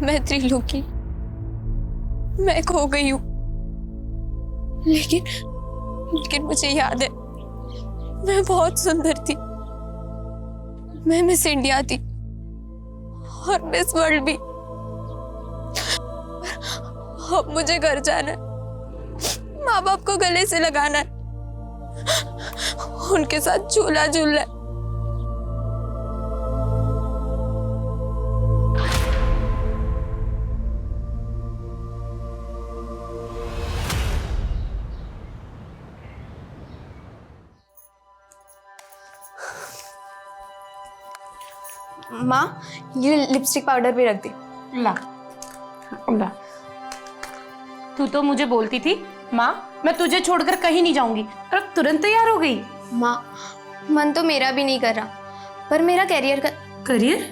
मैं त्रिलोकी, मैं खो गई हूँ, लेकिन मुझे याद है मैं बहुत सुंदर थी। मैं मिस इंडिया थी और मिस वर्ल्ड भी। अब मुझे घर जाना है, माँ बाप को गले से लगाना है, उनके साथ झूला झूलना है। माँ, ये लिपस्टिक पाउडर भी रख दे। ला ला। तू तो मुझे बोलती थी माँ मैं तुझे छोड़कर कहीं नहीं जाऊंगी, और अब तुरंत तैयार हो गई। माँ, मन तो मेरा भी नहीं कर रहा, पर मेरा कैरियर का करियर?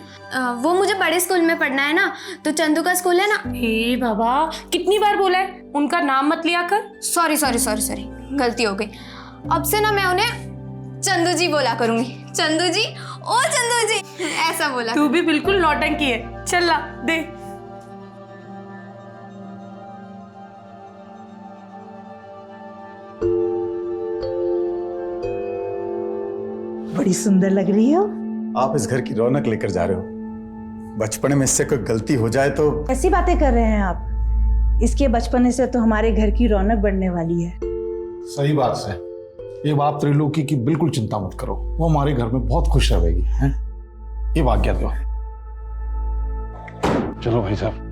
वो मुझे बड़े स्कूल में पढ़ना है ना, तो चंदू का स्कूल है ना। हे बाबा, कितनी बार बोला है उनका नाम मत लिया कर। सॉरी सॉरी सॉरी सॉरी, गलती हो गई। अब से ना मैं उन्हें चंदू जी बोला करूंगी। चंदू जी, ओ चंदू जी, ऐसा बोला। तू भी बिल्कुल नौटंकी है। चल ला दे। बड़ी सुंदर लग रही हो। आप इस घर की रौनक लेकर जा रहे हो। बचपन में इससे कोई गलती हो जाए तो। ऐसी बातें कर रहे हैं आप? इसके बचपने से तो हमारे घर की रौनक बढ़ने वाली है। सही बात है। ये बात त्रिलोकी की बिल्कुल चिंता मत करो, वो हमारे घर में बहुत खुश रहेगी। हैं? ये आज्ञा दो। चलो भाई साहब।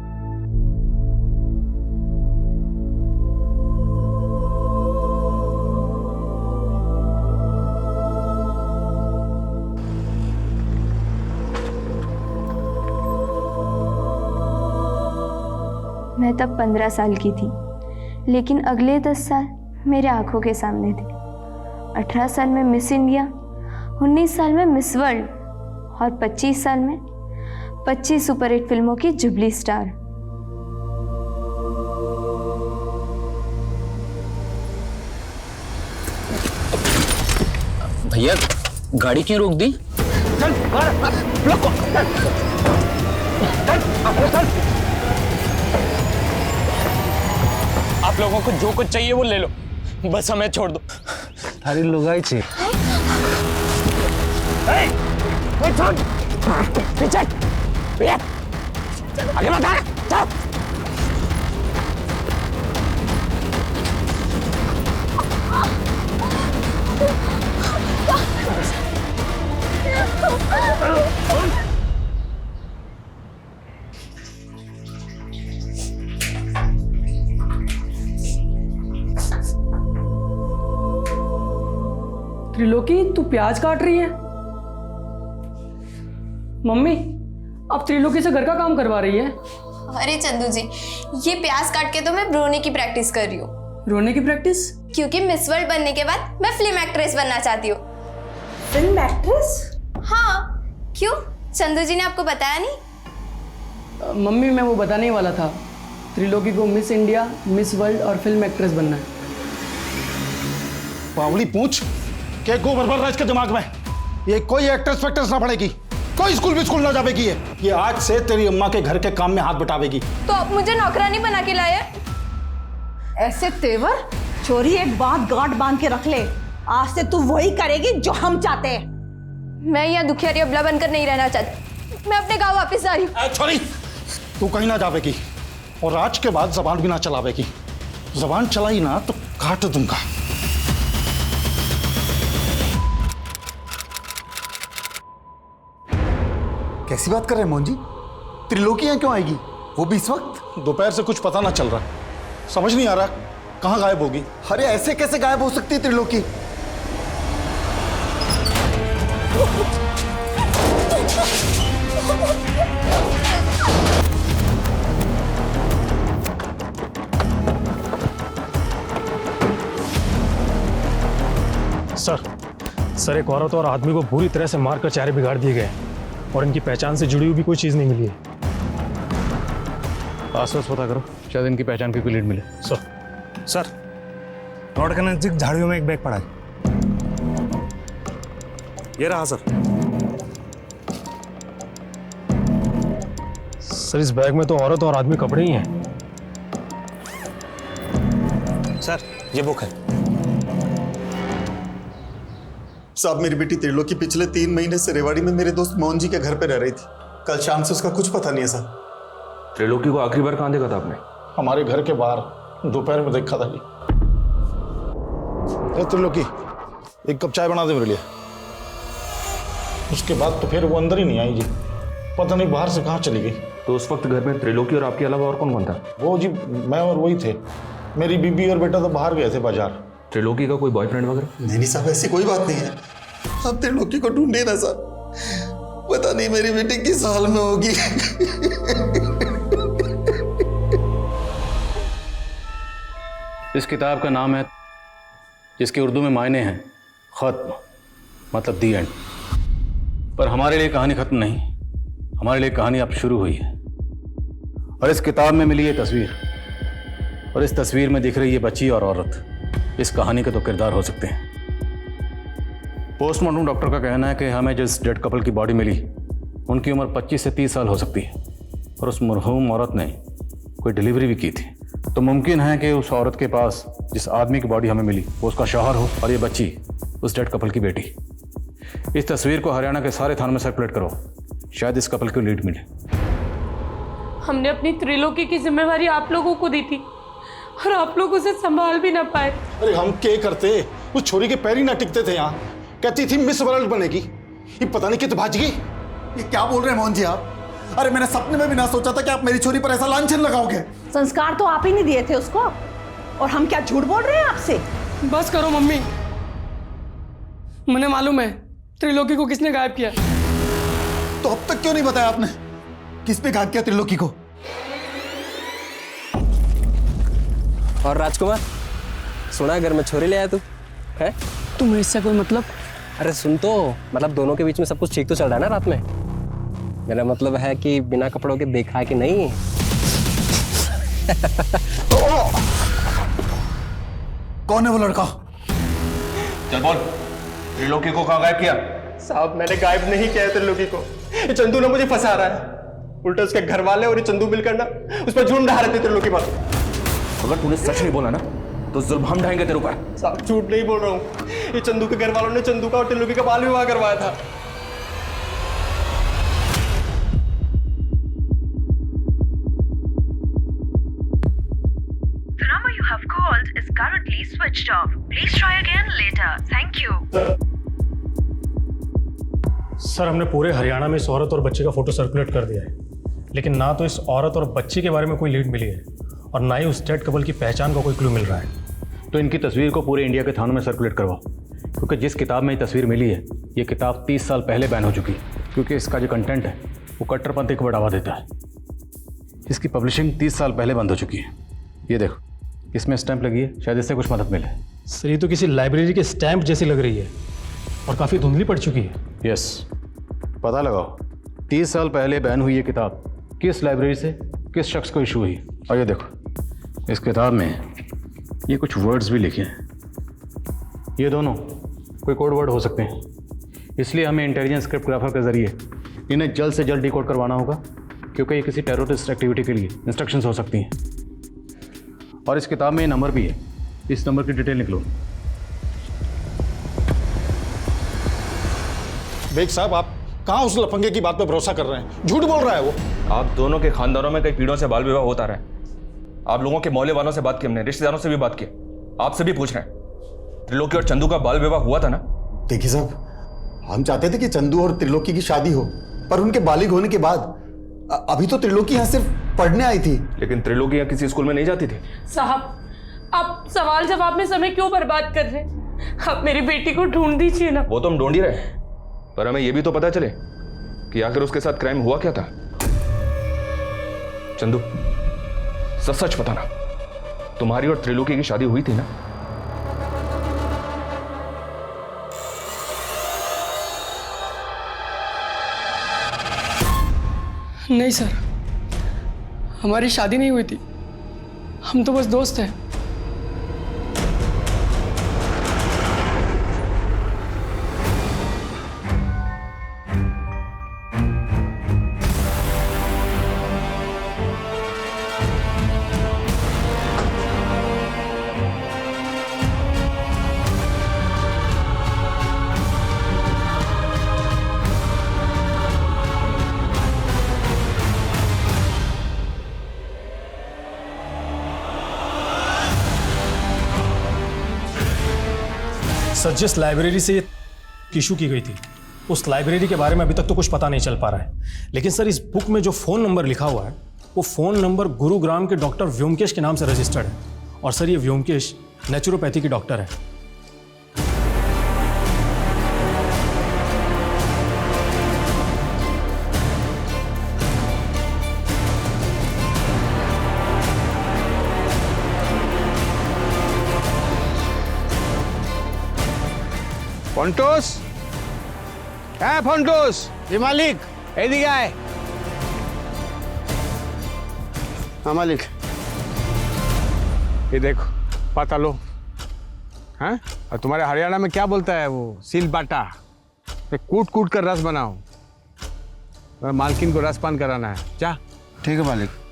मैं तब 15 साल की थी, लेकिन अगले 10 साल मेरे आंखों के सामने थे। 18 साल में मिस इंडिया, 19 साल में मिस वर्ल्ड और 25 साल में 25 सुपरहिट फिल्मों की जुबली स्टार। भैया, गाड़ी क्यों रोक दी? आप लोगों को जो कुछ चाहिए वो ले लो, बस हमें छोड़ दो। थारी लुगाई छे। पीछे आगे मत आ, चल। त्रिलोकी, तू प्याज काट रही है? मम्मी, अब त्रिलोकी से घर का काम करवा रही है? अरे चंदू जी, ये प्याज काट के तो मैं रोने की प्रैक्टिस कर रही हूँ। रोने की प्रैक्टिस? क्योंकि मिस वर्ल्ड बनने के बाद मैं फिल्म एक्ट्रेस बनना चाहती हूँ। Film actress? हाँ, क्यों? चंदू जी ने आपको बताया नहीं? मम्मी, मैं वो बताने ही वाला था। त्रिलोकी को मिस इंडिया, मिस वर्ल्ड और फिल्म एक्ट्रेस बनना है। पावली पूछ क्या गोबर भर रहा है इसके दिमाग में? ये कोई एक्ट्रेस फैक्ट्रेस ना पड़ेगी, कोई स्कूल भी स्कूल ना जावेगी। ये आज से तेरी अम्मा के घर के काम में हाथ बटावेगी। तो आप मुझे नौकरानी बना के लाए? ऐसे तेवर चोरी एक बात गांठ बांध के रख ले, आज से तू वही करेगी जो हम चाहते हैं। मैं यहाँ दुखियारी अबला बनकर नहीं रहना चाहती। मैं अपने गांव वापस आ रही हूँ। छोरी, तू कहीं ना जावेगी और आज के बाद जबान भी ना चलावेगी। जबान चलाई ना तो काट दूंगा। कैसी बात कर रहे हैं मोहन जी? त्रिलोकी यहाँ क्यों आएगी, वो भी इस वक्त? दोपहर से कुछ पता ना चल रहा, समझ नहीं आ रहा कहाँ गायब होगी। अरे ऐसे कैसे गायब हो सकती है त्रिलोकी? सर, एक औरत और आदमी को बुरी तरह से मारकर चेहरे बिगाड़ दिए गए और इनकी पहचान से जुड़ी हुई भी कोई चीज नहीं मिली है। आसपास पता करो, शायद इनकी पहचान की कोई लीड मिले। सर, रोड के नजदीक झाड़ियों में एक बैग पड़ा है। ये रहा सर। सर इस बैग में तो औरत और आदमी कपड़े ही हैं। सर ये बुक है। साहब मेरी बेटी त्रिलोकी पिछले 3 महीने से रेवाड़ी में मेरे दोस्त मोहन जी के घर पे रह रही थी। कल शाम से उसका कुछ पता नहीं है सर। त्रिलोकी को आखिरी बार कहाँ देखा था आपने? हमारे घर के बाहर दोपहर में देखा था जी। ए त्रिलोकी, एक कप चाय बना दे मेरे लिए। उसके बाद तो फिर वो अंदर ही नहीं आई जी, पता नहीं बाहर से कहाँ चली गई। तो उस वक्त घर में त्रिलोकी और आपके अलावा और कौन कौन था? वो जी मैं और वही थे। मेरी बीबी और बेटा तो बाहर गए थे बाजार। त्रिलोकी का कोई बॉयफ्रेंड वगैरह? नहीं साहब, ऐसी कोई बात नहीं है। आप त्रिलोकी को ढूंढे ना साहब, पता नहीं मेरी बेटी किस हाल में होगी। इस किताब का नाम है, जिसके उर्दू में मायने हैं खत्म, मतलब दी एंड। पर हमारे लिए कहानी खत्म नहीं, हमारे लिए कहानी अब शुरू हुई है। और इस किताब में मिली ये तस्वीर, और इस तस्वीर में दिख रही ये बच्ची और औरत, इस कहानी के तो किरदार हो सकते हैं। पोस्टमार्टम डॉक्टर का कहना है कि हमें जिस डेड कपल की बॉडी मिली उनकी उम्र 25 से 30 साल हो सकती है, और उस मरहूम औरत ने कोई डिलीवरी भी की थी। तो मुमकिन है कि उस औरत के पास जिस आदमी की बॉडी हमें मिली वो उसका शौहर हो, और ये बच्ची उस डेड कपल की बेटी। इस तस्वीर को हरियाणा के सारे थानों में सर्कुलेट करो, शायद इस कपल को लीड मिले। हमने अपनी त्रिलोकी की जिम्मेवारी आप लोगों को दी थी, और आप लोग उसे संभाल भी ना पाए। अरे हम क्या करते, उस छोरी के पैर ही ना टिकते थे। यहाँ कहती थी मिस वर्ल्ड बनेगी, ये पता नहीं कित भाज गई। ये क्या बोल रहे हैं मोहन जी आप? अरे मैंने सपने में भी ना सोचा था कि आप मेरी छोरी पर ऐसा लांछन लगाओगे। संस्कार तो आप ही नहीं दिए थे उसको, और हम क्या झूठ बोल रहे हैं आपसे? बस करो मम्मी, मुझे मालूम है त्रिलोकी को किसने गायब किया। तो अब तक क्यों नहीं बताया आपने? किस पे घात किया त्रिलोकी को? और राजकुमार, सुना घर में छोरी ले आया तू है? तुम्हें इससे कोई मतलब? अरे सुन तो, मतलब दोनों के बीच में सब कुछ ठीक तो चल रहा है ना रात में? मेरा मतलब है कि बिना कपड़ों के देखा है कि नहीं? कौन है वो लड़का? चल बोल, त्रिलोकी को कहाँ गायब किया? साहब मैंने गायब नहीं किया है त्रिलोकी को, ये चंदू ने मुझे फंसा रहा है। उल्टा उसके घर वाले और ये चंदू मिलकर ना उस पर झूठ ढा रहे थे त्रिलोकी पर। अगर तूने सच नहीं बोला ना तो जुल्म हम ढाएंगे तेरे ऊपर। साहब झूठ नहीं बोल रहा हूँ, ये चंदू के घर वालों ने चंदू का और त्रिलोकी का बाल विवाह करवाया था। The number you have called is currently switched off. Please try again later. Thank you. Sir हमने पूरे हरियाणा में इस औरत और बच्चे का फोटो सर्कुलेट कर दिया है, लेकिन ना तो इस औरत और बच्ची के बारे में कोई लीड मिली है, और ना ही उस डेड कपल की पहचान का कोई क्लू मिल रहा है। तो इनकी तस्वीर को पूरे इंडिया के थानों में सर्कुलेट करवाओ, क्योंकि जिस किताब में ये तस्वीर मिली है ये किताब 30 साल पहले बैन हो चुकी है, क्योंकि इसका जो कंटेंट है वो कट्टरपंथी को बढ़ावा देता है। इसकी पब्लिशिंग 30 साल पहले बंद हो चुकी है। ये देखो, इसमें स्टैंप लगी है, शायद इससे कुछ मदद मिले। सर ये तो किसी लाइब्रेरी के स्टैंप जैसी लग रही है, और काफ़ी धुंधली पड़ चुकी है। यस, पता लगाओ 30 साल पहले बैन हुई ये किताब किस लाइब्रेरी से किस शख्स को इशू हुई। और ये देखो, इस किताब में ये कुछ वर्ड्स भी लिखे हैं, ये दोनों कोई कोड वर्ड हो सकते हैं, इसलिए हमें इंटेलिजेंस क्रिप्टोग्राफर के जरिए इन्हें जल्द से जल्द डिकोड करवाना होगा, क्योंकि ये किसी टेररिस्ट एक्टिविटी के लिए इंस्ट्रक्शंस हो सकती हैं। और इस किताब में ये नंबर भी है, इस नंबर की डिटेल निकलो। बेग साहब, आप कहाँ उस लफंगे की बात पे भरोसा कर रहे हैं? झूठ बोल रहा है वो। आप दोनों के खानदानों में कई पीढ़ियों से बाल विवाह होता रहा है। आप लोगों के मोहल्ले वालों से बात की हमने, रिश्तेदारों से भी बात की, आपसे भी पूछ रहे हैं। त्रिलोकी और चंदू का बाल विवाह हुआ था ना? देखिए साहब, हम चाहते थे कि चंदू और त्रिलोकी की शादी हो, पर उनके बालिग होने के बाद अभी तो त्रिलोकी यहाँ सिर्फ पढ़ने आई थी। लेकिन त्रिलोकी यहाँ किसी स्कूल में नहीं जाती थी। साहब, आप सवाल जवाब में समय क्यों बर्बाद कर रहे हैं? आप मेरी बेटी को ढूंढ दीजिए ना। वो तो हम ढूंढ ही रहे, पर हमें यह भी तो पता चले कि आखिर उसके साथ क्राइम हुआ क्या था। चंदू, सच सच बताना, तुम्हारी और त्रिलोकी की शादी हुई थी ना? नहीं सर, हमारी शादी नहीं हुई थी, हम तो बस दोस्त हैं। सर, जिस लाइब्रेरी से ये इशू की गई थी उस लाइब्रेरी के बारे में अभी तक तो कुछ पता नहीं चल पा रहा है। लेकिन सर, इस बुक में जो फ़ोन नंबर लिखा हुआ है वो फ़ोन नंबर गुरुग्राम के डॉक्टर व्योमकेश के नाम से रजिस्टर्ड है। और सर, ये व्योमकेश नेचुरोपैथी के डॉक्टर है। ফন্টোস, হ্যাঁ ফন্টোস, জি মালিক, এদিকে আয়। हाँ मालिक। ये देखो, पता लो। हाँ, और तुम्हारे हरियाणा में क्या बोलता है वो, सील बाटा। कूट कूट कर रस बनाओ, मालकिन को रसपान कराना है। जा। ठीक है मालिक।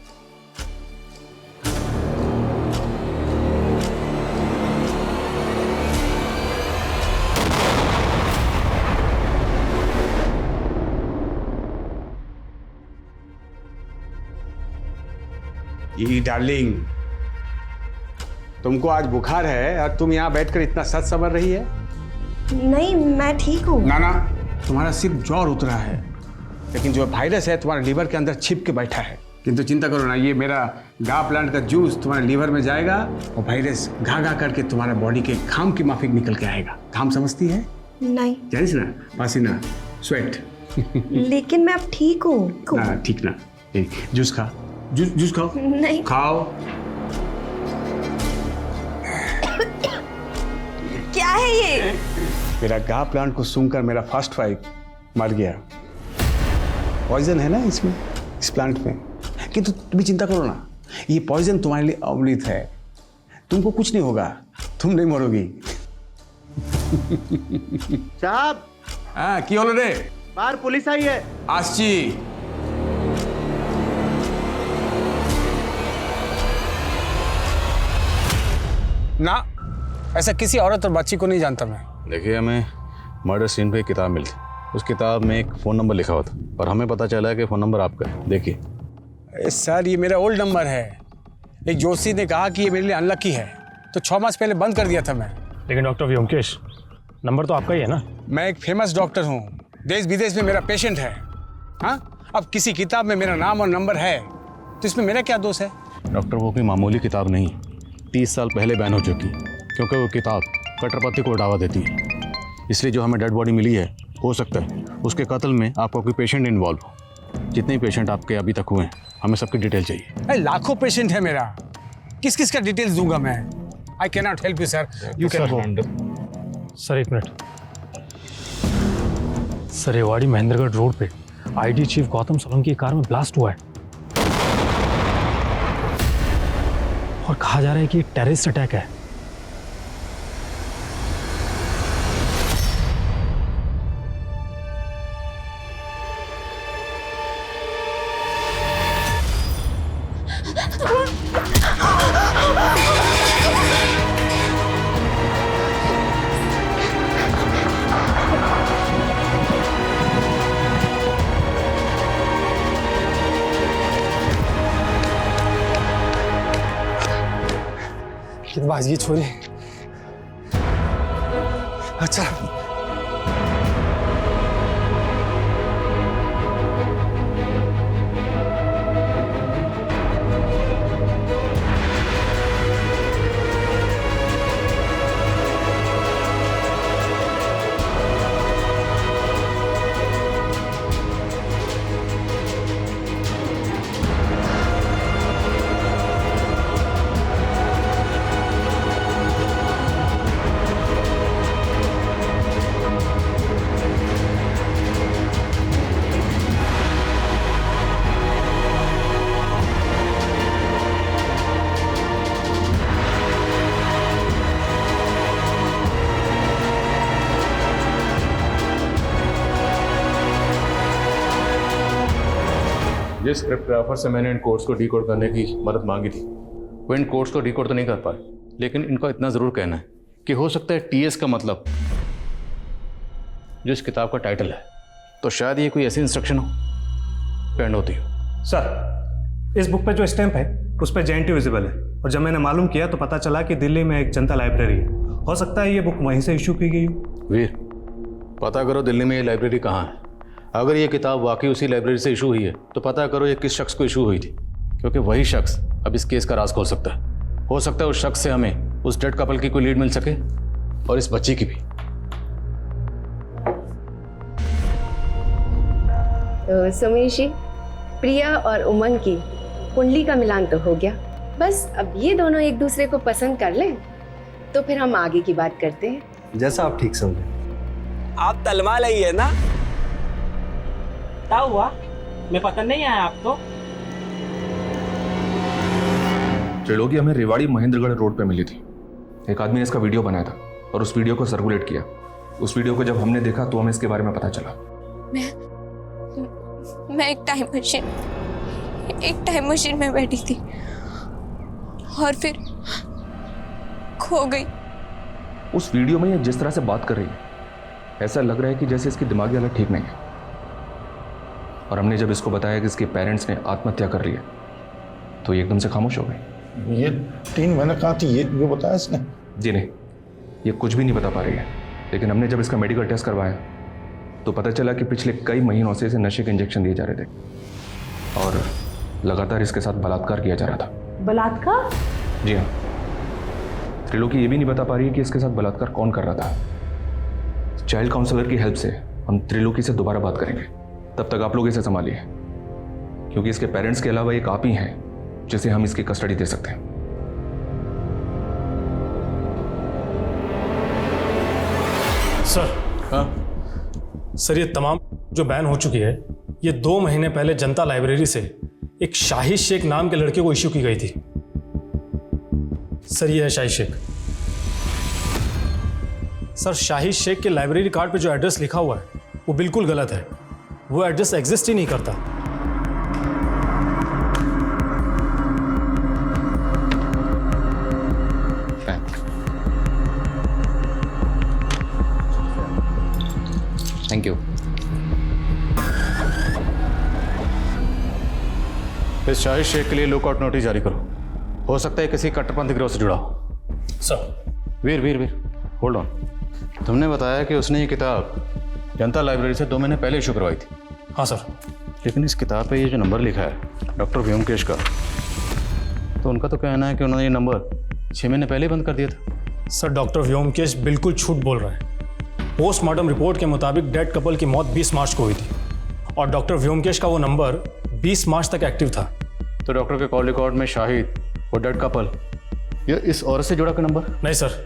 ये डार्लिंग, तुमको आज बुखार है और तुम यहाँ बैठकर इतना सच समझ रही है? नहीं, मैं ठीक हूँ। ना ना, तुम्हारा सिर्फ ज्वर उतरा है, लेकिन जो वायरस है तुम्हारे लीवर के अंदर छिप के बैठा है। किंतु चिंता करो ना, ये मेरा गा प्लांट का जूस तुम्हारे लीवर में जाएगा और वायरस घा घा करके तुम्हारे बॉडी के घाम की माफिक निकल के आएगा। घाम समझती है? नहीं। जानिस ना, पसीना, स्वेट। लेकिन मैं अब ठीक हूँ। ना ठीक ना, जूस खा, जूस खाओ। नहीं। खाओ। क्या है ये? मेरा गा प्लांट को सूंघकर मेरा फर्स्ट वाइफ मर गया। पॉइजन है ना इसमें, इस प्लांट में। किंतु तुम्हें चिंता करो ना, ये पॉइजन तुम्हारे लिए अमृत है। तुमको कुछ नहीं होगा, तुम नहीं मरोगी। साहब। हाँ, की होलो रे? बाहर पुलिस आई है। आसची। ना, ऐसा किसी औरत और बच्ची को नहीं जानता मैं। देखिए, हमें मर्डर सीन पे एक किताब मिली। उस किताब में एक फ़ोन नंबर लिखा हुआ था और हमें पता चला है कि फ़ोन नंबर आपका है। देखिए। सर, ये मेरा ओल्ड नंबर है। एक जोशी ने कहा कि ये मेरे लिए अनलकी है, तो 6 मास पहले बंद कर दिया था मैं। लेकिन डॉक्टर व्योमकेश, नंबर तो आपका ही है ना? मैं एक फेमस डॉक्टर हूँ, देश विदेश में मेरा पेशेंट है। हाँ, अब किसी किताब में मेरा नाम और नंबर है तो इसमें मेरा क्या दोष है? डॉक्टर, वो कोई मामूली किताब नहीं, 30 साल पहले बैन हो चुकी, क्योंकि वो किताब कट्टरपंथी को बढ़ावा देती है। इसलिए जो हमें डेड बॉडी मिली है, हो सकता है उसके कत्ल में आपका कोई पेशेंट इन्वॉल्व हो। जितने पेशेंट आपके अभी तक हुए हैं, हमें सबकी डिटेल चाहिए। लाखों पेशेंट है मेरा, किस किस का डिटेल्स दूंगा मैं? I can not help you sir, you can go. Sir, एक minute. Sir, Rewari Mahendragarh road पे आईडी चीफ गौतम सोलंकी की कार में ब्लास्ट हुआ है और कहा जा रहा है कि एक टेररिस्ट अटैक है। बाज ये छोरी। अच्छा, जिस क्रिप्टोग्राफर से मैंने इन कोड्स को डिकोड करने की मदद मांगी थी, वो इन कोड्स को डिकोड तो नहीं कर पाए, लेकिन इनका इतना ज़रूर कहना है कि हो सकता है टीएस का मतलब जो इस किताब का टाइटल है, तो शायद ये कोई ऐसी इंस्ट्रक्शन हो पेंड होती हो। सर, इस बुक पे जो स्टैंप है उस पर JNT विजिबल है, और जब मैंने मालूम किया तो पता चला कि दिल्ली में एक जनता लाइब्रेरी है हो सकता है ये बुक वहीं से इशू की गई हो। वीर, पता करो दिल्ली में ये लाइब्रेरी कहाँ है। अगर ये किताब वाकई उसी लाइब्रेरी से इशू हुई है तो पता करो ये किस शख्स को इशू हुई थी, क्योंकि वही शख्स अब इस केस का राज खोल सकता है। हो सकता है उस शख्स से हमें उस डेड कपल की कोई लीड मिल सके और इस बच्ची की भी। तो सुमेश जी, प्रिया और उमंग की कुंडली का मिलान तो हो गया, बस अब ये दोनों एक दूसरे को पसंद कर लें तो फिर हम आगे की बात करते हैं। जैसा आप ठीक समझे। आप तलवा लाई है ना? क्या हुआ? मैं पता नहीं आया आपको? त्रिलोकी हमें रेवाड़ी महेंद्रगढ़ रोड पे मिली थी। एक आदमी ने इसका वीडियो बनाया था और उस वीडियो को सर्कुलेट किया। उस वीडियो को जब हमने देखा तो हमें इसके बारे में पता चला। मैं एक टाइम मशीन में बैठी थी और फिर खो गई। उस वीडियो में ये जिस तरह से बात कर रही है, ऐसा लग रहा है कि जैसे इसकी दिमागी हालत ठीक नहीं है। और हमने जब इसको बताया कि इसके पेरेंट्स ने आत्महत्या कर ली है तो ये एकदम से खामोश हो गई। ये 3 महीने कहाँ थी ये बताया इसने? जी नहीं, ये कुछ भी नहीं बता पा रही है। लेकिन हमने जब इसका मेडिकल टेस्ट करवाया तो पता चला कि पिछले कई महीनों से इसे नशे के इंजेक्शन दिए जा रहे थे और लगातार इसके साथ बलात्कार किया जा रहा था। बलात्कार? जी हाँ। त्रिलोकी ये भी नहीं बता पा रही है कि इसके साथ बलात्कार कौन कर रहा था। चाइल्ड काउंसलर की हेल्प से हम त्रिलोकी से दोबारा बात करेंगे। तब तक आप लोग इसे संभालिए, क्योंकि इसके पेरेंट्स के अलावा एक आप ही हैं जिसे हम इसकी कस्टडी दे सकते हैं। सर। हाँ सर, ये तमाम जो बैन हो चुकी है ये 2 महीने पहले जनता लाइब्रेरी से एक शाहिद शेख नाम के लड़के को इश्यू की गई थी। सर ये है शाहिद शेख। सर शाहिद शेख के लाइब्रेरी कार्ड पे जो एड्रेस लिखा हुआ है वो बिल्कुल गलत है। वो एड्रेस एग्जिस्ट ही नहीं करता। Thank you. इस शाहिद शेख के लिए लुकआउट नोटिस जारी करो। हो सकता है किसी कट्टरपंथी गिरोह से जुड़ा हो। सर। Veer hold on. तुमने बताया कि उसने ये किताब जनता लाइब्रेरी से 2 महीने पहले इशू करवाई थी। हाँ सर। लेकिन इस किताब पे ये जो नंबर लिखा है डॉक्टर व्योमकेश का, तो उनका तो कहना है कि उन्होंने ये नंबर 6 महीने पहले ही बंद कर दिया था। सर डॉक्टर व्योमकेश बिल्कुल झूठ बोल रहा है। पोस्टमार्टम रिपोर्ट के मुताबिक डेड कपल की मौत 20 मार्च को हुई थी और डॉक्टर व्योमकेश का वो नंबर 20 मार्च तक एक्टिव था। तो डॉक्टर के कॉल रिकॉर्ड में शाहिद और डेड कपल ये इस औरत से जुड़ा का नंबर? नहीं सर,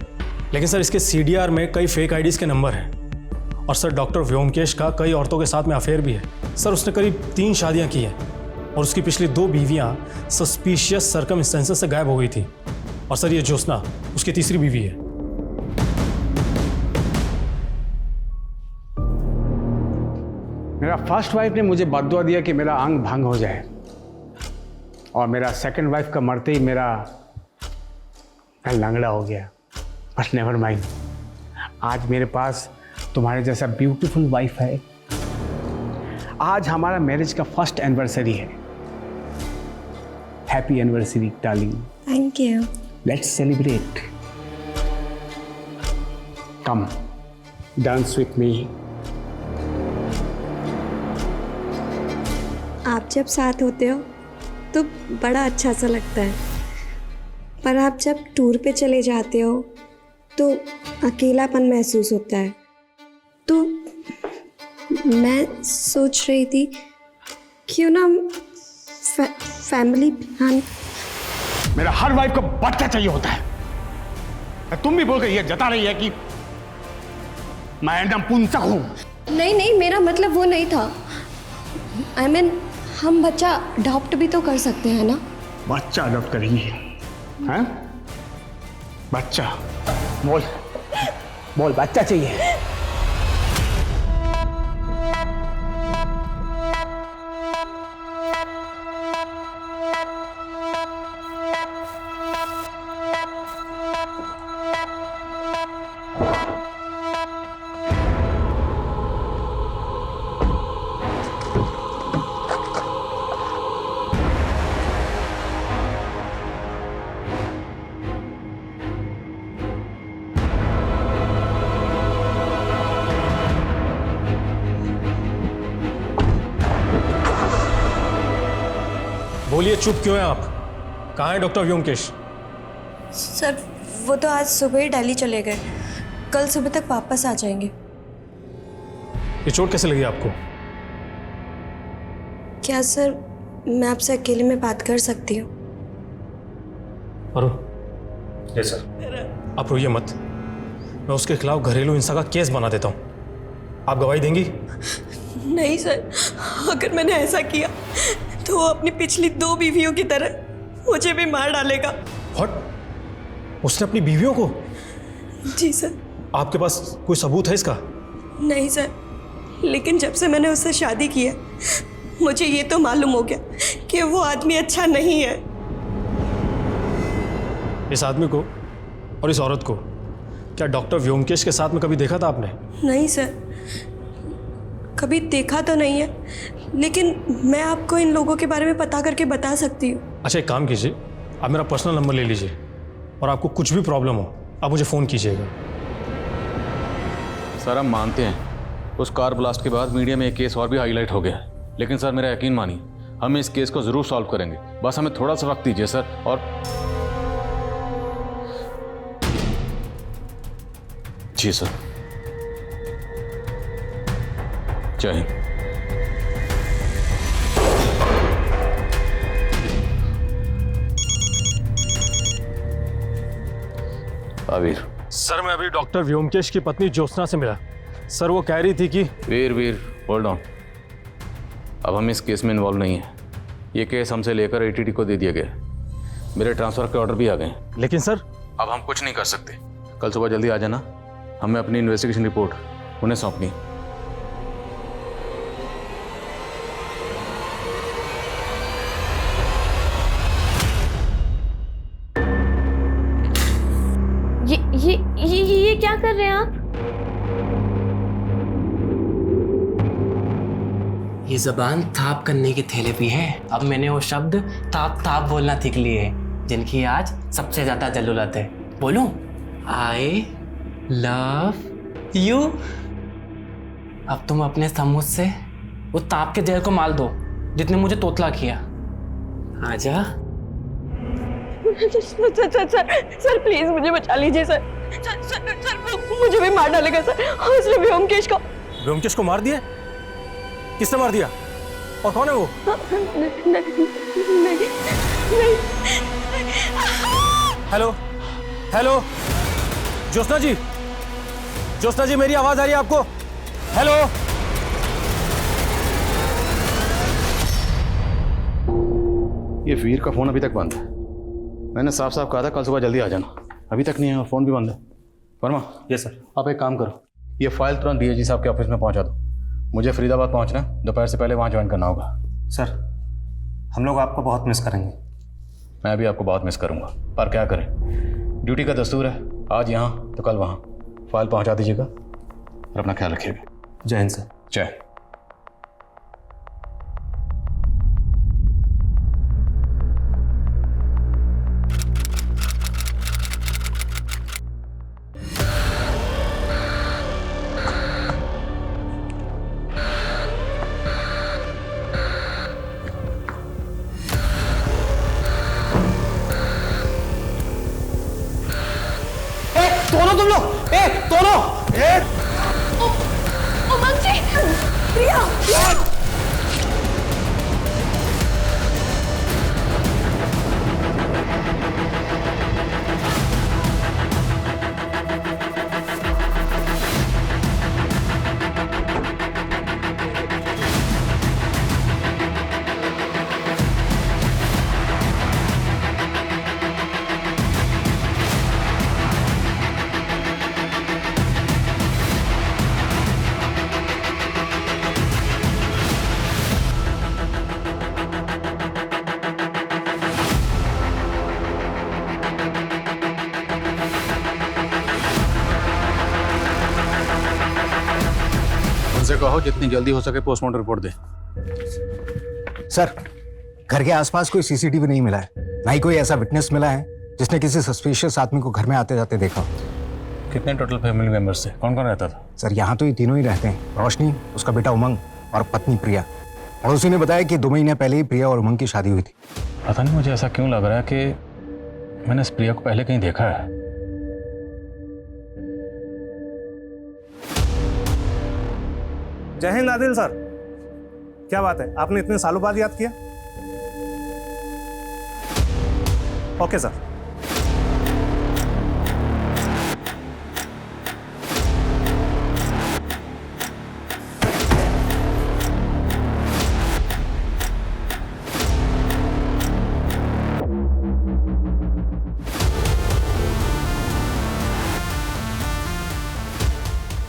लेकिन सर इसके CDR में कई फेक आईडीज के नंबर हैं और सर डॉक्टर व्योमकेश का कई औरतों के साथ में अफेयर भी है। सर उसने करीब 3 शादियां की हैं और उसकी पिछली 2 बीवियां सस्पिशियस सर्कमस्टेंसेस से गायब हो गई थी और सर ये ज्योत्सना उसकी तीसरी बीवी है। मेरा फर्स्ट वाइफ ने मुझे बददुआ दिया कि मेरा अंग भंग हो जाए और मेरा सेकंड वाइफ का मरते ही मैं लंगड़ा हो गया। बट नेवर माइंड, आज मेरे पास तुम्हारे जैसा ब्यूटीफुल वाइफ है। आज हमारा मैरिज का फर्स्ट एनिवर्सरी है। Happy anniversary darling. Thank you. Let's celebrate. Come dance with me. आप जब साथ होते हो तो बड़ा अच्छा सा लगता है, पर आप जब टूर पे चले जाते हो तो अकेलापन महसूस होता है। तो मैं सोच रही थी क्यों ना फैमिली प्लान। मेरा हर वाइफ को बच्चा चाहिए होता है। तुम भी बोल के ये जता रही है कि मैं एकदम पुंसक हूं। नहीं, मेरा मतलब वो नहीं था। I mean, हम बच्चा अडॉप्ट भी तो कर सकते हैं ना। बच्चा अडॉप्ट करेंगे? हैं? बच्चा? बोल बच्चा चाहिए। बोलिए, चुप क्यों हैं आप? कहाँ है डॉक्टर व्योमकेश? सर वो तो आज सुबह ही दिल्ली चले गए, कल सुबह तक वापस आ जाएंगे। ये चोट कैसे लगी आपको? क्या सर मैं आपसे अकेले में बात कर सकती हूँ? अरुण। Yes sir. आप रोइए मत, मैं उसके खिलाफ घरेलू हिंसा का केस बना देता हूँ। आप गवाही देंगी? नहीं सर, अगर मैंने ऐसा किया तो वो अपनी पिछली 2 बीवियों की तरह मुझे भी मार डालेगा। व्हाट? उसने अपनी बीवियों को? जी सर। आपके पास कोई सबूत है इसका? नहीं सर, लेकिन जब से मैंने उससे शादी की है मुझे ये तो मालूम हो गया कि वो आदमी अच्छा नहीं है। इस आदमी को और इस औरत को क्या डॉक्टर व्योमकेश के साथ में कभी देखा था आपने? नहीं सर, कभी देखा तो नहीं है, लेकिन मैं आपको इन लोगों के बारे में पता करके बता सकती हूँ। अच्छा एक काम कीजिए, आप मेरा पर्सनल नंबर ले लीजिए और आपको कुछ भी प्रॉब्लम हो आप मुझे फ़ोन कीजिएगा। सर हम मानते हैं उस कार ब्लास्ट के बाद मीडिया में एक केस और भी हाईलाइट हो गया, लेकिन सर मेरा यकीन मानिए हम इस केस को ज़रूर सॉल्व करेंगे, बस हमें थोड़ा सा वक्त दीजिए सर। और जी सर, जय हिंद। वीर। सर मैं अभी डॉक्टर व्योमकेश की पत्नी ज्योत्सना से मिला। सर वो कह रही थी कि वीर होल्ड ऑन, अब हम इस केस में इन्वॉल्व नहीं है। ये केस हमसे लेकर एटीटी को दे दिया गया, मेरे ट्रांसफर के ऑर्डर भी आ गए। लेकिन सर अब हम कुछ नहीं कर सकते। कल सुबह जल्दी आ जाना, हमें अपनी इन्वेस्टिगेशन रिपोर्ट उन्हें सौंपनी। ये क्या कर रहे हैं आप? ये जबान ताप करने की थेरेपी है। अब मैंने वो शब्द ताप ताप बोलना सीख लिए हैं जिनकी आज सबसे ज्यादा जरूरत है। बोलूं? I love you. अब तुम अपने समूह से वो ताप के जहर को माल दो जितने मुझे तोतला किया। आजा। सर प्लीज मुझे बचा लीजिए सर। सर मुझे भी मार डालेगा सर, और इसलिए व्योमकेश को। व्योमकेश को मार दिया? किसने मार दिया और कौन है वो? नहीं। हेलो हेलो ज्योत्सना जी, ज्योत्सना जी मेरी आवाज आ रही है आपको? हेलो। ये वीर का फोन अभी तक बंद है। मैंने साफ साफ कहा था कल सुबह जल्दी आ जाना, अभी तक नहीं है और फोन भी बंद है। वर्मा। Yes sir. आप एक काम करो, ये फाइल तुरंत डीएजी साहब के ऑफिस में पहुंचा दो। मुझे फरीदाबाद पहुंचना है, दोपहर से पहले वहां ज्वाइन करना होगा। सर हम लोग आपको बहुत मिस करेंगे। मैं भी आपको बहुत मिस करूंगा, पर क्या करें, ड्यूटी का दस्तूर है, आज यहाँ तो कल वहाँ। फाइल पहुंचा दीजिएगा और अपना ख्याल रखिएगा। जय हिंद सर। जय। दोनों तुम लोग, दोनों उमंग जी, प्रिया। उनसे कहो जितनी जल्दी हो सके पोस्टमार्टम रिपोर्ट दे। सर घर के आसपास कोई सीसीटीवी नहीं मिला है, ना ही कोई ऐसा विटनेस मिला है जिसने किसी सस्पिशियस आदमी को घर में आते जाते देखा। कितने टोटल फैमिली मेंबर्स थे, कौन कौन रहता था? सर यहाँ तो ये तीनों ही रहते हैं, रोशनी, उसका बेटा उमंग और पत्नी प्रिया। पड़ोसी ने बताया कि 2 महीने पहले ही प्रिया और उमंग की शादी हुई थी। पता नहीं मुझे ऐसा क्यों लग रहा है कि मैंने इस प्रिया को पहले कहीं देखा है। जय हिंद आदिल सर, क्या बात है, आपने इतने सालों बाद याद किया। Okay sir.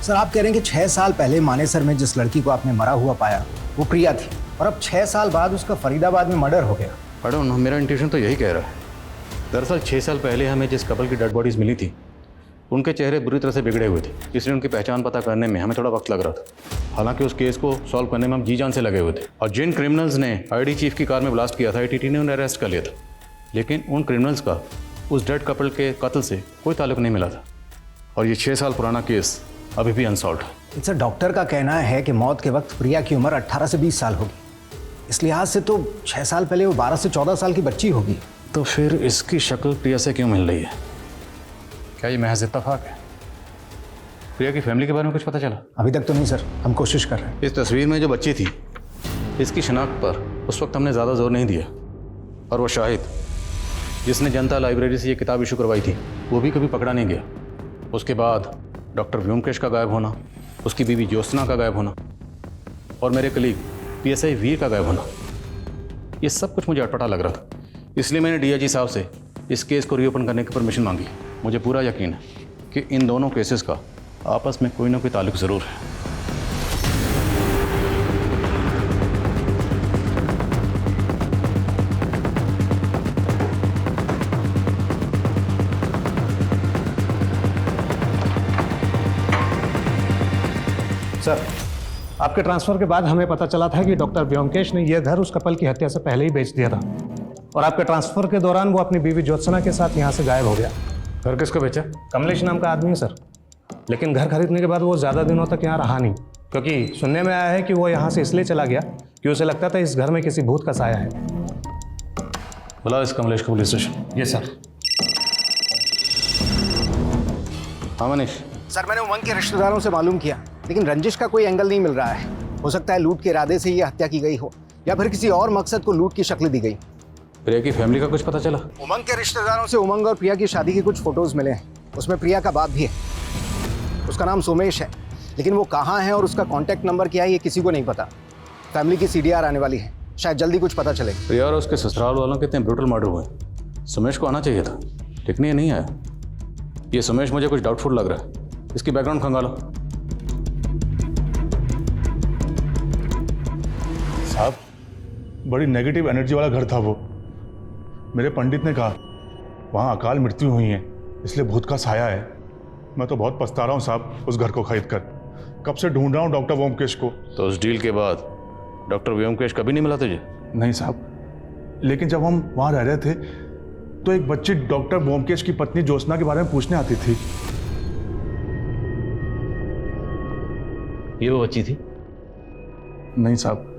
सर आप कह रहे हैं कि 6 साल पहले मानेसर में जिस लड़की को आपने मरा हुआ पाया वो प्रिया थी, और अब 6 साल बाद उसका फरीदाबाद में मर्डर हो गया। आई डोंट नो, मेरा इंट्यूशन तो यही कह रहा है। दरअसल 6 साल पहले हमें जिस कपल की डेड बॉडीज मिली थी उनके चेहरे बुरी तरह से बिगड़े हुए थे, इसलिए उनकी पहचान पता करने में हमें थोड़ा वक्त लग रहा था। हालांकि उस केस को सॉल्व करने में हम जी जान से लगे हुए थे, और जिन क्रिमिनल्स ने आईडी चीफ की कार में ब्लास्ट किया था ATT ने उन्हें अरेस्ट कर लिया था, लेकिन उन क्रिमिनल्स का उस डेड कपल के कत्ल से कोई ताल्लुक नहीं मिला था, और ये 6 साल पुराना केस अभी भी अनसॉल्व है। सर डॉक्टर का कहना है कि मौत के वक्त प्रिया की उम्र 18 से 20 साल होगी, इस लिहाज से तो 6 साल पहले वो 12 से 14 साल की बच्ची होगी। तो फिर इसकी शक्ल प्रिया से क्यों मिल रही है? क्या ये महज इत्तेफाक है? प्रिया की फैमिली के बारे में कुछ पता चला? अभी तक तो नहीं सर, हम कोशिश कर रहे हैं। इस तस्वीर में जो बच्ची थी इसकी शनाख्त पर उस वक्त हमने ज़्यादा जोर नहीं दिया, और वो शाहिद जिसने जनता लाइब्रेरी से ये किताब इशू करवाई थी वो भी कभी पकड़ा नहीं गया। उसके बाद डॉक्टर व्योमकेश का गायब होना, उसकी बीवी ज्योत्सना का गायब होना, और मेरे कलीग PSI वीर का गायब होना, ये सब कुछ मुझे अटपटा लग रहा था। इसलिए मैंने DIG साहब से इस केस को रीओपन करने की परमिशन मांगी। मुझे पूरा यकीन है कि इन दोनों केसेस का आपस में कोई ना कोई ताल्लुक ज़रूर है। सर, आपके ट्रांसफर के बाद हमें पता चला था कि डॉक्टर व्योमकेश ने यह घर उस कपल की हत्या से पहले ही बेच दिया था, और आपके ट्रांसफर के दौरान वो अपनी बीवी ज्योत्सना के साथ यहाँ से गायब हो गया। घर किसको बेचा? कमलेश नाम का आदमी है सर, लेकिन घर खरीदने के बाद वो ज़्यादा दिनों तक यहाँ रहा नहीं, क्योंकि सुनने में आया है कि वो यहाँ से इसलिए चला गया कि उसे लगता था इस घर में किसी भूत का साया है। बुलाओ इस कमलेश को पुलिस स्टेशन। Yes sir. हाँ मनीष। सर मैंने उमंग के रिश्तेदारों से मालूम किया, लेकिन रंजिश का कोई एंगल नहीं मिल रहा है। हो सकता है लूट के इरादे से ये हत्या की गई हो, या फिर किसी और मकसद को लूट की शक्ल दी गई। प्रिया की फैमिली का कुछ पता चला? उमंग के रिश्तेदारों से उमंग और प्रिया की शादी के कुछ फोटोज मिले हैं, उसमें प्रिया का बाप भी है। उसका नाम सोमेश है, लेकिन वो कहाँ है और उसका कॉन्टैक्ट नंबर क्या है ये किसी को नहीं पता। फैमिली की CDR आने वाली है, शायद जल्दी कुछ पता चले। प्रिया और उसके ससुराल वालों के इतने ब्रूटल मर्डर हुए, सुमेश को आना चाहिए था, लेकिन ये नहीं आया। ये सुमेश मुझे कुछ डाउटफुल लग रहा है, इसकी बैकग्राउंड खंगालो। साहब बड़ी नेगेटिव एनर्जी वाला घर था वो। मेरे पंडित ने कहा वहाँ अकाल मृत्यु हुई है, इसलिए भूत का साया है। मैं तो बहुत पछता रहा हूँ साहब उस घर को खरीद कर। कब से ढूंढ रहा हूँ डॉक्टर व्योमकेश को। तो उस डील के बाद डॉक्टर व्योमकेश कभी नहीं मिला तुझे? नहीं साहब, लेकिन जब हम वहाँ रह रहे थे तो एक बच्ची डॉक्टर व्योमकेश की पत्नी ज्योत्सना के बारे में पूछने आती थी। ये वो बच्ची थी? नहीं साहब,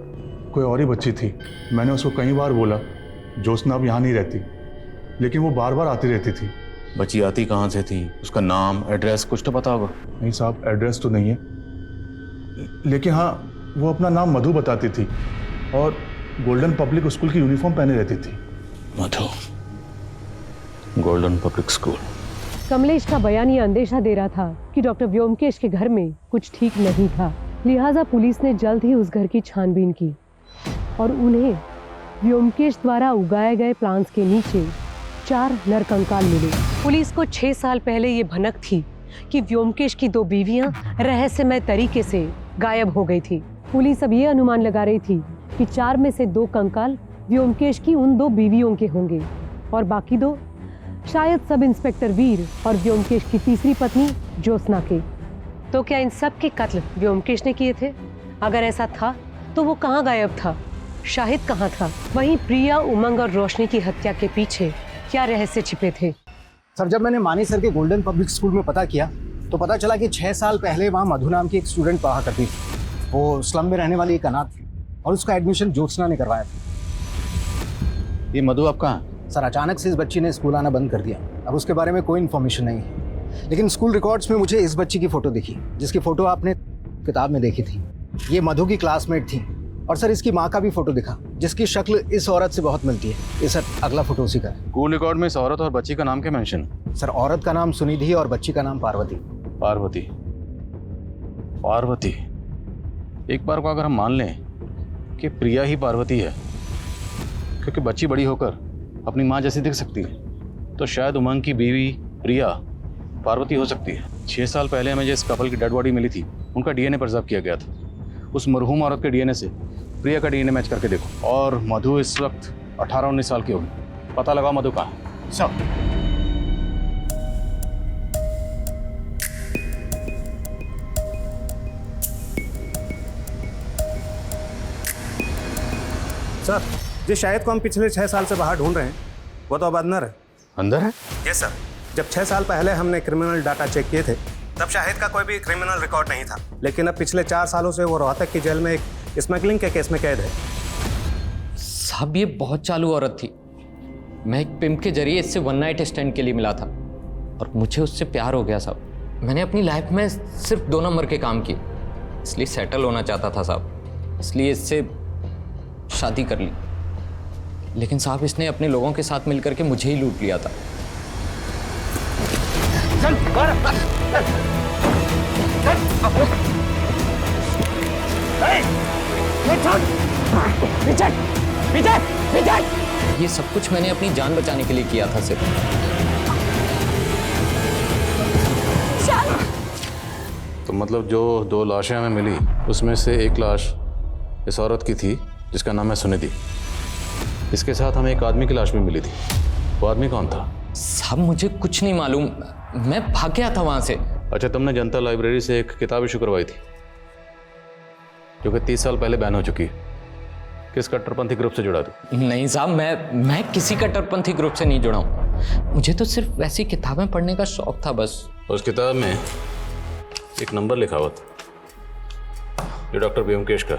कोई और ही बच्ची थी। मैंने उसको कई बार बोला ज्योत्सना अब यहाँ नहीं रहती, लेकिन वो बार बार आती रहती थी। बच्ची आती कहाँ से थी? उसका नाम, एड्रेस कुछ तो पता होगा? नहीं साहब, एड्रेस तो नहीं है, लेकिन हाँ वो अपना नाम मधु बताती थी और गोल्डन पब्लिक स्कूल की यूनिफॉर्म पहने रहती थी। मधु, गोल्डन पब्लिक स्कूल। कमलेश का बयान ये अंदेशा दे रहा था कि डॉक्टर व्योमकेश के घर में कुछ ठीक नहीं था, लिहाजा पुलिस ने जल्द ही उस घर की छानबीन की और उन्हें व्योमकेश द्वारा उगाए गए प्लांट्स के नीचे 4 नरकंकाल मिले। पुलिस को 6 साल पहले ये भनक थी कि व्योमकेश की 2 बीवियां रहस्यमय तरीके से गायब हो गई थी। पुलिस अब ये अनुमान लगा रही थी कि 4 में से 2 कंकाल व्योमकेश की उन 2 बीवियों के होंगे और बाकी 2 शायद सब इंस्पेक्टर वीर और व्योमकेश की तीसरी पत्नी ज्योत्सना के। तो क्या इन सब के कत्ल व्योमकेश ने किए थे? अगर ऐसा था तो वो कहाँ गायब था? शाहिद कहाँ था? वहीं प्रिया, उमंग और रोशनी की हत्या के पीछे क्या रहस्य छिपे थे? सर जब मैंने मानेसर के गोल्डन पब्लिक स्कूल में पता किया तो पता चला कि 6 साल पहले वहाँ मधु नाम की एक स्टूडेंट पढ़ा करती थी। वो स्लम में रहने वाली एक अनाथ थी और उसका एडमिशन ज्योत्सना ने करवाया था। ये मधु आप कहाँ? सर अचानक से इस बच्ची ने स्कूल आना बंद कर दिया। अब उसके बारे में कोई इन्फॉर्मेशन नहीं है, लेकिन स्कूल रिकॉर्ड्स में मुझे इस बच्ची की फ़ोटो दिखी, जिसकी फ़ोटो आपने किताब में देखी थी। ये मधु की क्लासमेट थी। और सर इसकी माँ का भी फ़ोटो दिखा, जिसकी शक्ल इस औरत से बहुत मिलती है। ये सर अगला फ़ोटो उसी का है। स्कूल रिकॉर्ड में इस औरत और बच्ची का नाम क्या मेंशन है? सर औरत का नाम सुनिधि और बच्ची का नाम पार्वती। पार्वती। पार्वती। एक बार को अगर हम मान लें कि प्रिया ही पार्वती है, क्योंकि बच्ची बड़ी होकर अपनी माँ जैसी दिख सकती है, तो शायद उमंग की बीवी प्रिया पार्वती हो सकती है। 6 साल पहले हमें जिस कपल की डेड बॉडी मिली थी, उनका डीएनए प्रिजर्व किया गया था। उस मरहूम औरत के डीएनए से प्रिया का डीएनए मैच करके देखो। और मधु इस वक्त 18-19 साल की होगी। पता लगाओ मधु कहाँ है। सब सर, जिस शाहिद को हम पिछले 6 साल से बाहर ढूंढ रहे हैं, वो तो अब अंदर है। अंदर है? Yes sir. जब 6 साल पहले हमने क्रिमिनल डाटा चेक किए थे, तब शाहिद का कोई भी क्रिमिनल रिकॉर्ड नहीं था, लेकिन अब पिछले 4 सालों से वो रोहतक की जेल में एक स्मगलिंग के केस में कैद है। साहब ये बहुत चालू औरत थी। मैं एक पिम्प के जरिए इससे 1 नाइट स्टैंड के लिए मिला था और मुझे उससे प्यार हो गया साहब। मैंने अपनी लाइफ में सिर्फ 2 नंबर के काम किए, इसलिए सेटल होना चाहता था साहब, इसलिए इससे शादी कर ली। लेकिन साहब इसने अपने लोगों के साथ मिलकर के मुझे ही लूट लिया था। ये सब कुछ मैंने अपनी जान बचाने के लिए किया था सिर्फ। तो मतलब जो 2 लाशें हमें मिली, उसमें से एक लाश इस औरत की थी जिसका नाम है सुनिधि। इसके साथ हमें एक आदमी की लाश भी मिली थी। वो आदमी कौन था? साहब मुझे कुछ नहीं मालूम, मैं भाग गया था वहां से। अच्छा, तुमने जनता लाइब्रेरी से एक किताब इशू करवाई थी जो कि 30 साल पहले बैन हो चुकी है। किस कट्टरपंथी ग्रुप से जुड़ा थी? नहीं साहब, मैं किसी कट्टरपंथी ग्रुप से नहीं जुड़ा हूँ। मुझे तो सिर्फ वैसी किताबें पढ़ने का शौक था बस। उस किताब में एक नंबर लिखा हुआ था जो डॉक्टर व्योमकेश का।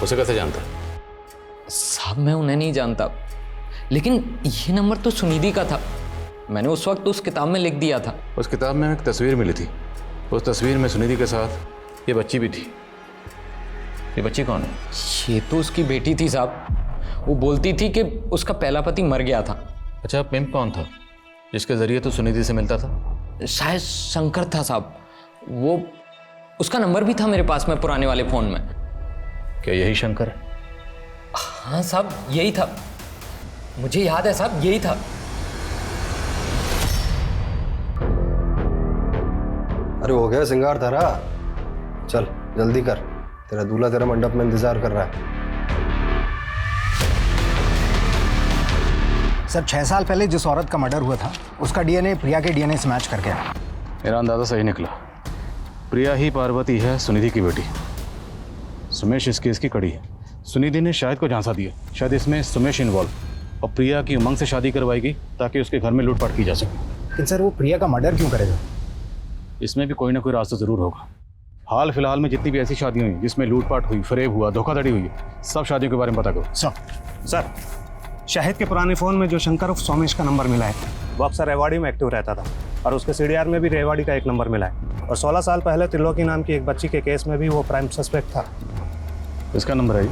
उसे कैसे जानता? साहब मैं उन्हें नहीं जानता, लेकिन ये नंबर तो सुनिधि का था। मैंने उस वक्त उस किताब में लिख दिया था। उस किताब में एक तस्वीर मिली थी। उस तस्वीर में सुनिधि के साथ ये बच्ची भी थी। ये बच्ची कौन है? ये तो उसकी बेटी थी साहब। वो बोलती थी कि उसका पहला पति मर गया था। अच्छा, पिम्प कौन था जिसके जरिए तो सुनिधि से मिलता था? शायद शंकर था साहब। वो उसका नंबर भी था मेरे पास में पुराने वाले फ़ोन में। क्या यही शंकर है? हाँ साहब यही था, मुझे याद है साहब यही था। अरे हो गया सिंगार तारा, चल जल्दी कर, तेरा दूल्हा तेरा मंडप में इंतजार कर रहा है। सर 6 साल पहले जिस औरत का मर्डर हुआ था, उसका डीएनए प्रिया के डीएनए से मैच कर गया। मेरा अंदाजा सही निकला। प्रिया ही पार्वती है, सुनिधि की बेटी। सुमेश इस केस की कड़ी है। सुनिधि ने शाहिद को झांसा दिया, शायद इसमें सुमेश इन्वॉल्व, और प्रिया की उमंग से शादी करवाएगी ताकि उसके घर में लूटपाट की जा सके। लेकिन सर वो प्रिया का मर्डर क्यों करेगा? इसमें भी कोई ना कोई रास्ता जरूर होगा। हाल फिलहाल में जितनी भी ऐसी शादियां हुई जिसमें लूटपाट हुई, फरेब हुआ, धोखाधड़ी हुई, सब शादियों के बारे में पता करो। सर शाहिद के पुराने फ़ोन में जो शंकर उर्फ सोमेश का नंबर मिला है, वो अक्सर रेवाड़ी में एक्टिव रहता था, और उसके सीडीआर में भी रेवाड़ी का एक नंबर मिला है। और 16 साल पहले त्रिलोकी नाम की एक बच्ची के केस में भी वो प्राइम सस्पेक्ट था। इसका नंबर है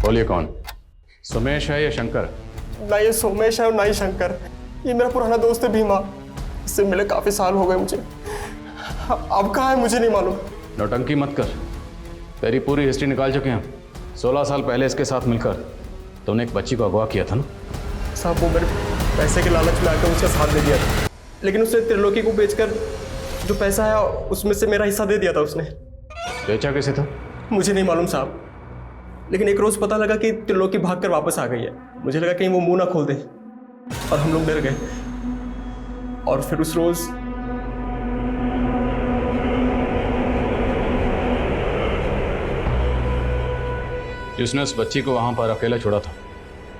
बोलिए कौन? सुमेश है या शंकर? ना ये सोमेश है और ना ही शंकर। ये मेरा पुराना दोस्त है भीमा, इससे मिले काफी साल हो गए मुझे। अब कहाँ है मुझे नहीं मालूम। नौटंकी मत कर, तेरी पूरी हिस्ट्री निकाल चुके हैं। 16 साल पहले इसके साथ मिलकर तुमने एक बच्ची को अगवा किया था ना? साहब वो मेरे पैसे के लालच में आकर उसका साथ दे दिया था, लेकिन उसने त्रिलोकी को बेचकर जो पैसा है उसमें से मेरा हिस्सा दे दिया था उसने। बेचा कैसे था? मुझे नहीं मालूम साहब, लेकिन एक रोज पता लगा कि त्रिलोकी भागकर वापस आ गई है। मुझे लगा कहीं वो मुंह ना खोल दे, और हम लोग डर गए। और फिर उस रोज जिसने उस बच्ची को वहां पर अकेला छोड़ा था,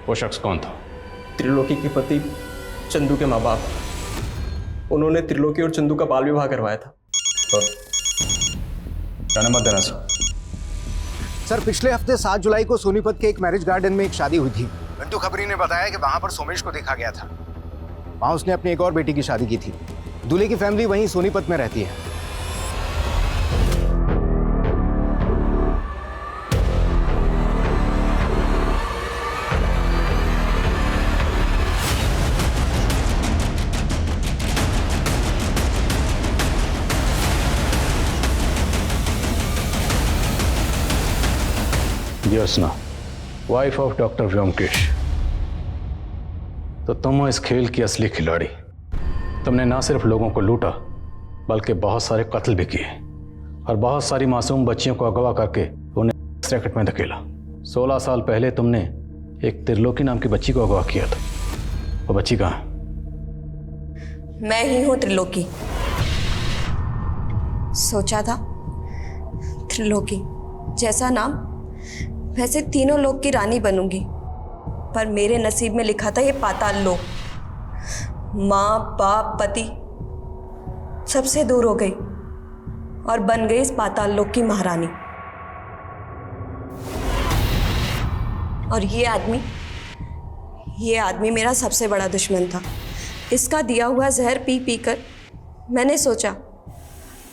वो शख्स कौन था? त्रिलोकी के पति चंदू के माँ बाप। उन्होंने त्रिलोकी और चंदू का बाल विवाह करवाया था। जाने मत देना सर। सर पिछले हफ्ते 7 जुलाई को सोनीपत के एक मैरिज गार्डन में एक शादी हुई थी। घंटू खबरी ने बताया कि वहां पर सोमेश को देखा गया था। वहां उसने अपनी एक और बेटी की शादी की थी। दूल्हे की फैमिली वहीं सोनीपत में रहती है। Jyotsna, wife of doctor Byomkesh. तो तुम हो इस खेल की असली खिलाड़ी। तुमने ना सिर्फ लोगों को लूटा बल्कि बहुत सारे कत्ल भी किए और बहुत सारी मासूम बच्चियों को अगवा करके उन्हें रैकेट में धकेला। 16 साल पहले तुमने एक त्रिलोकी नाम की बच्ची को अगवा किया था। वो बच्ची कहाँ है? मैं ही हूं त्रिलोकी। सोचा था त्रिलोकी जैसा नाम वैसे तीनों लोक की रानी बनूंगी, पर मेरे नसीब में लिखा था ये पाताल लोक। माँ बाप पति सबसे दूर हो गई और बन गई इस पाताल लोक की महारानी। और ये आदमी मेरा सबसे बड़ा दुश्मन था। इसका दिया हुआ जहर पी पी कर मैंने सोचा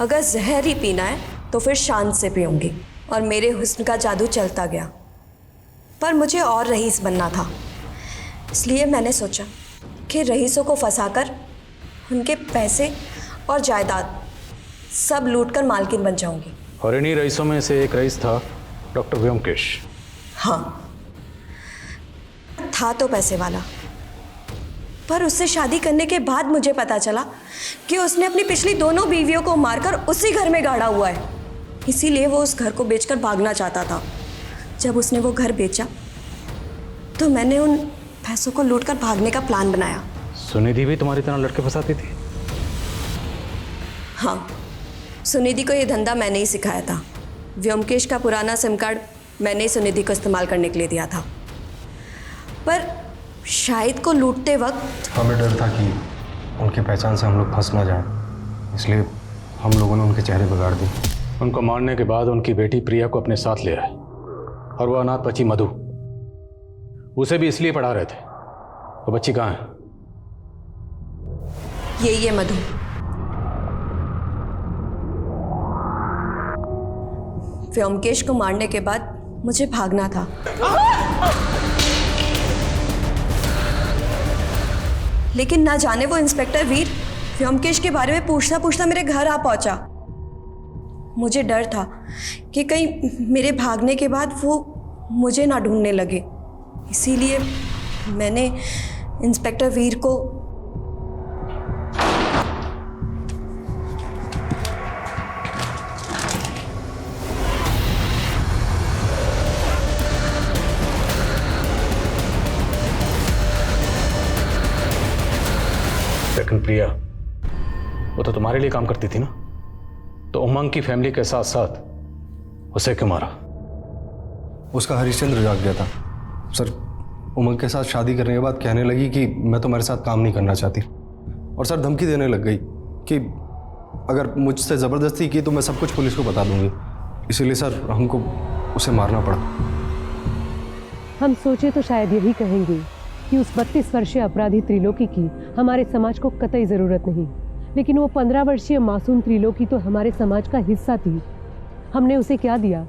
अगर जहर ही पीना है तो फिर शान से पीऊंगी, और मेरे हुस्न का जादू चलता गया। पर मुझे और रईस बनना था, इसलिए मैंने सोचा कि रईसों को फंसाकर उनके पैसे और जायदाद सब लूटकर मालकिन बन जाऊंगी। और इन्हीं रईसों में से एक रईस था डॉक्टर व्योमकेश। हाँ, था तो पैसे वाला, पर उससे शादी करने के बाद मुझे पता चला कि उसने अपनी पिछली दोनों बीवियों को मारकर उसी घर में गाड़ा हुआ है। इसीलिए वो उस घर को बेचकर भागना चाहता था। जब उसने वो घर बेचा तो मैंने उन पैसों को लूटकर भागने का प्लान बनाया। सुनिधि भी तुम्हारी तरह लड़के फंसाती थी? हाँ, सुनिधि को ये धंधा मैंने ही सिखाया था। व्योमकेश का पुराना सिम कार्ड मैंने ही सुनिधि को इस्तेमाल करने के लिए दिया था। पर शाहिद को लूटते वक्त हमें डर था कि उनकी पहचान से हम लोग फंस ना जाएं, इसलिए हम लोगों ने उनके चेहरे बिगाड़ दिए। उनको मारने के बाद उनकी बेटी प्रिया को अपने साथ ले आए और वो अनाथ बच्ची मधु, उसे भी इसलिए पढ़ा रहे थे। वो बच्ची कहाँ है? ये मधु। व्योमकेश को मारने के बाद मुझे भागना था, लेकिन ना जाने वो इंस्पेक्टर वीर व्योमकेश के बारे में पूछता पूछता मेरे घर आ पहुंचा। मुझे डर था कि कहीं मेरे भागने के बाद वो मुझे ना ढूंढने लगे, इसीलिए मैंने इंस्पेक्टर वीर को लेकिन प्रिया वो तो तुम्हारे लिए काम करती थी ना, तो उमंग की फैमिली के साथ साथ उसे क्यों मारा? उसका हरिश्चंद्र जाग गया था सर। उमंग के साथ शादी करने के बाद कहने लगी कि मैं तुम्हारे साथ काम नहीं करना चाहती, और सर धमकी देने लग गई कि अगर मुझसे ज़बरदस्ती की तो मैं सब कुछ पुलिस को बता दूंगी। इसीलिए सर हमको उसे मारना पड़ा। हम सोचे तो शायद यही कहेंगे कि उस 32 वर्षीय अपराधी त्रिलोकी की हमारे समाज को कतई ज़रूरत नहीं, लेकिन वो 15 वर्षीय मासूम त्रिलोकी तो हमारे समाज का हिस्सा थी। हमने उसे क्या दिया?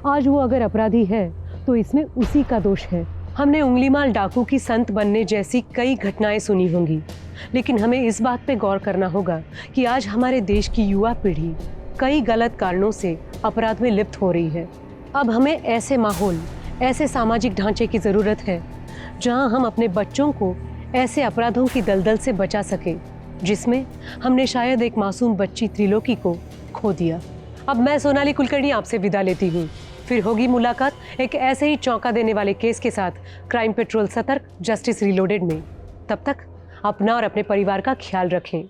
आज वो अगर अपराधी है तो इसमें उसी का दोष है। हमने उंगलीमाल डाकू की संत बनने जैसी कई घटनाएं सुनी होंगी, लेकिन हमें इस बात पे गौर करना होगा कि आज हमारे देश की युवा पीढ़ी कई गलत कारणों से अपराध में लिप्त हो रही है। अब हमें ऐसे माहौल, ऐसे सामाजिक ढांचे की ज़रूरत है जहां हम अपने बच्चों को ऐसे अपराधों की दलदल से बचा सकें जिसमें हमने शायद एक मासूम बच्ची त्रिलोकी को खो दिया। अब मैं सोनाली कुलकर्णी आपसे विदा लेती हूँ। फिर होगी मुलाकात एक ऐसे ही चौंका देने वाले केस के साथ क्राइम पेट्रोल सतर्क, जस्टिस रीलोडेड में। तब तक अपना और अपने परिवार का ख्याल रखें।